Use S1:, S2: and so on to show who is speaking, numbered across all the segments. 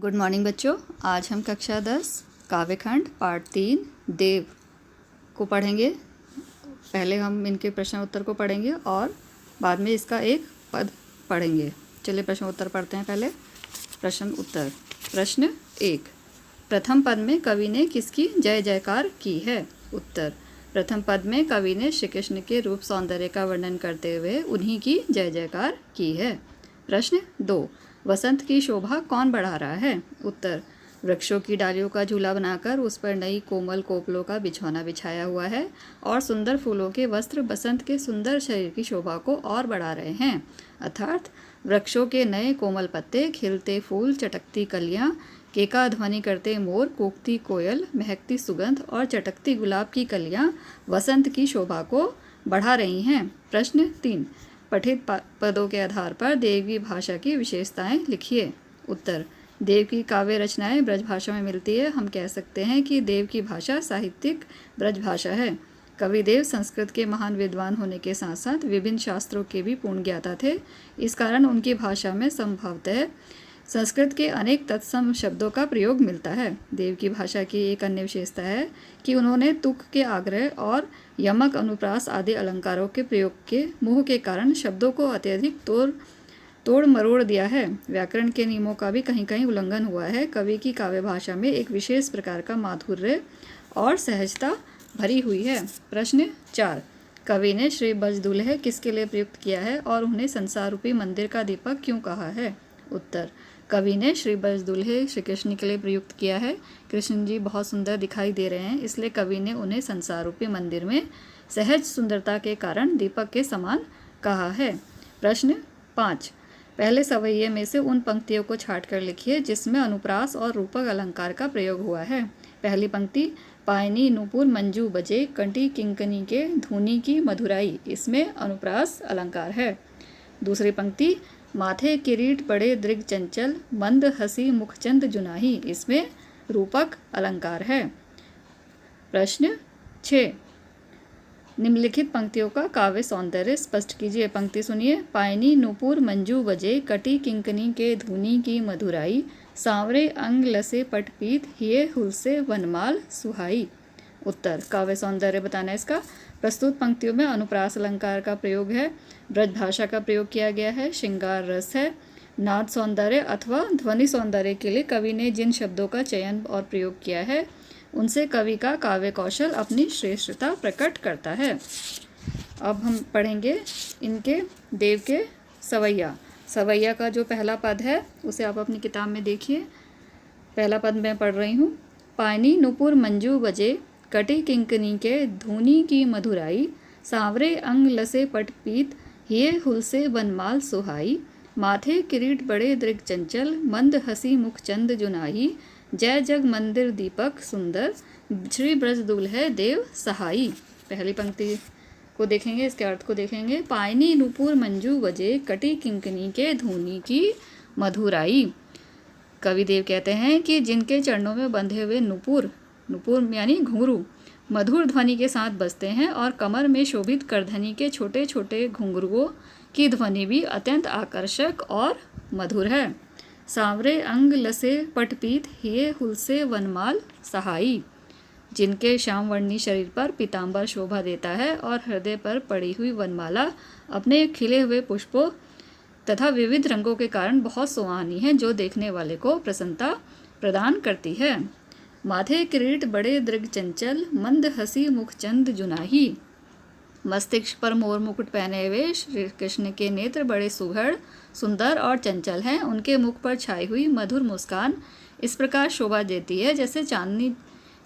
S1: Good morning बच्चों। आज हम कक्षा 10 काव्यखंड पार्ट 3 देव को पढ़ेंगे। पहले हम इनके प्रश्न उत्तर को पढ़ेंगे और बाद में इसका एक पद पढ़ेंगे। चलिए प्रश्न उत्तर पढ़ते हैं। पहले प्रश्न उत्तर। प्रश्न 1, प्रथम पद में कवि ने किसकी जय जयकार की है? उत्तर, प्रथम पद में कवि ने श्री कृष्ण के रूप सौंदर्य का वर्णन करते हुए उन्हीं की जय जयकार की है। प्रश्न 2, वसंत की शोभा कौन बढ़ा रहा है? उत्तर, वृक्षों की डालियों का झूला बनाकर उस पर नई कोमल कोपलों का बिछौना बिछाया हुआ है और सुंदर फूलों के वस्त्र बसंत के सुंदर शरीर की शोभा को और बढ़ा रहे हैं। अर्थात वृक्षों के नए कोमल पत्ते, खिलते फूल, चटकती कलियां, केका ध्वनि करते मोर, कूकती कोयल, महकती सुगंध और चटकती गुलाब की कलियां वसंत की शोभा को बढ़ा रही हैं। प्रश्न 3, पठित पदों के आधार पर देव की भाषा की विशेषताएं लिखिए। उत्तर, देव की काव्य रचनाएं ब्रज भाषा में मिलती है। हम कह सकते हैं कि देव की भाषा साहित्यिक ब्रज भाषा है। कवि देव संस्कृत के महान विद्वान होने के साथ साथ विभिन्न शास्त्रों के भी पूर्ण ज्ञाता थे। इस कारण उनकी भाषा में संभवतः संस्कृत के अनेक तत्सम शब्दों का प्रयोग मिलता है। देव की भाषा की एक अन्य विशेषता है कि उन्होंने तुक के आग्रह और यमक, अनुप्रास आदि अलंकारों के प्रयोग के मोह के कारण शब्दों को अत्यधिक तोड़ मरोड़ दिया है। व्याकरण के नियमों का भी कहीं कहीं उल्लंघन हुआ है। कवि की काव्य भाषा में एक विशेष प्रकार का माधुर्य और सहजता भरी हुई है। प्रश्न 4, कवि ने श्री ब्रजदुल्हे किसके लिए प्रयुक्त किया है और उन्हें संसार रूपी मंदिर का दीपक क्यों कहा है? उत्तर, कवि ने श्री ब्रजदुल्हे श्री कृष्ण के लिए प्रयुक्त किया है। कृष्ण जी बहुत सुंदर दिखाई दे रहे हैं, इसलिए कवि ने उन्हें संसार रूपी मंदिर में सहज सुंदरता के कारण दीपक के समान कहा है। प्रश्न 5, पहले सवैये में से उन पंक्तियों को छाट कर लिखिए जिसमें अनुप्रास और रूपक अलंकार का प्रयोग हुआ है। पहली पंक्ति, पायनी नूपुर मंजू बजे, कंठी किंकनी के धुनी की मधुराई, इसमें अनुप्रास अलंकार है। दूसरी पंक्ति, माथे किरीट बड़े दृग चंचल, मंद हसी मुखचंद जुनाही, इसमें रूपक अलंकार है। प्रश्न 6, निम्नलिखित पंक्तियों का काव्य सौंदर्य स्पष्ट कीजिए। पंक्ति सुनिए। पायनी नूपुर मंजू बजे, कटी किंकनी के धुनी की मधुराई, सांवरे अंग लसे पटपीत, हिये हुलसे वनमाल सुहाई। उत्तर, काव्य सौंदर्य बताना है इसका। प्रस्तुत पंक्तियों में अनुप्रास अलंकार का प्रयोग है, ब्रज भाषा का प्रयोग किया गया है, श्रृंगार रस है। नाद सौंदर्य अथवा ध्वनि सौंदर्य के लिए कवि ने जिन शब्दों का चयन और प्रयोग किया है उनसे कवि का काव्य कौशल अपनी श्रेष्ठता प्रकट करता है। अब हम पढ़ेंगे इनके देव के सवैया। सवैया का जो पहला पद है उसे आप अपनी किताब में देखिए। पहला पद मैं पढ़ रही हूँ। पायनी नूपुर मंजू बजे, कटी किंकनी के धुनी की मधुराई, सांवरे अंग लसे पटपीत, हिये हुलसे वनमाल सुहाई, माथे किरीट बड़े दृग चंचल, मंद हसी मुखचंद जुनाही, जय जग मंदिर दीपक सुंदर, श्री ब्रजदुल्हे देव सहाई। पहली पंक्ति को देखेंगे, इसके अर्थ को देखेंगे। पायनी नूपुर मंजू बजे, कटी किंकनी के धुनी की मधुराई। कवि देव कहते हैं कि जिनके चरणों में बंधे हुए नुपुर यानी घुंघरू मधुर ध्वनि के साथ बजते हैं और कमर में शोभित करधनी के छोटे छोटे घुंघरुओं की ध्वनि भी अत्यंत आकर्षक और मधुर है। सांवरे अंग लसे पटपीत, हिये हुलसे वनमाल सहाई। जिनके श्यामवर्णी शरीर पर पीताम्बर शोभा देता है और हृदय पर पड़ी हुई वनमाला अपने खिले हुए पुष्पों तथा विविध रंगों के कारण बहुत सुहानी है, जो देखने वाले को प्रसन्नता प्रदान करती है। माथे किरीट बड़े दृग चंचल, मंद हसी मुखचंद जुनाही। मस्तिष्क पर मोर मुकुट पहने हुए श्री कृष्ण के नेत्र बड़े सुघड़, सुंदर और चंचल हैं। उनके मुख पर छाई हुई मधुर मुस्कान इस प्रकार शोभा देती है जैसे चांदनी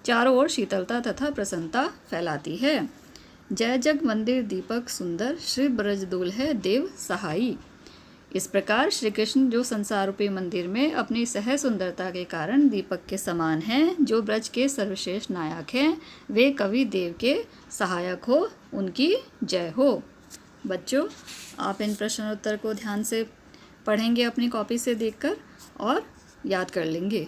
S1: चारों ओर शीतलता तथा प्रसन्नता फैलाती है। जय जग मंदिर दीपक सुंदर, श्री ब्रजदुल्हे देव सहाई। इस प्रकार श्री कृष्ण जो संसार रूपी मंदिर में अपनी सहज सुंदरता के कारण दीपक के समान हैं, जो ब्रज के सर्वश्रेष्ठ नायक हैं, वे कवि देव के सहायक हो, उनकी जय हो। बच्चों, आप इन प्रश्नोत्तर को ध्यान से पढ़ेंगे अपनी कॉपी से देखकर और याद कर लेंगे।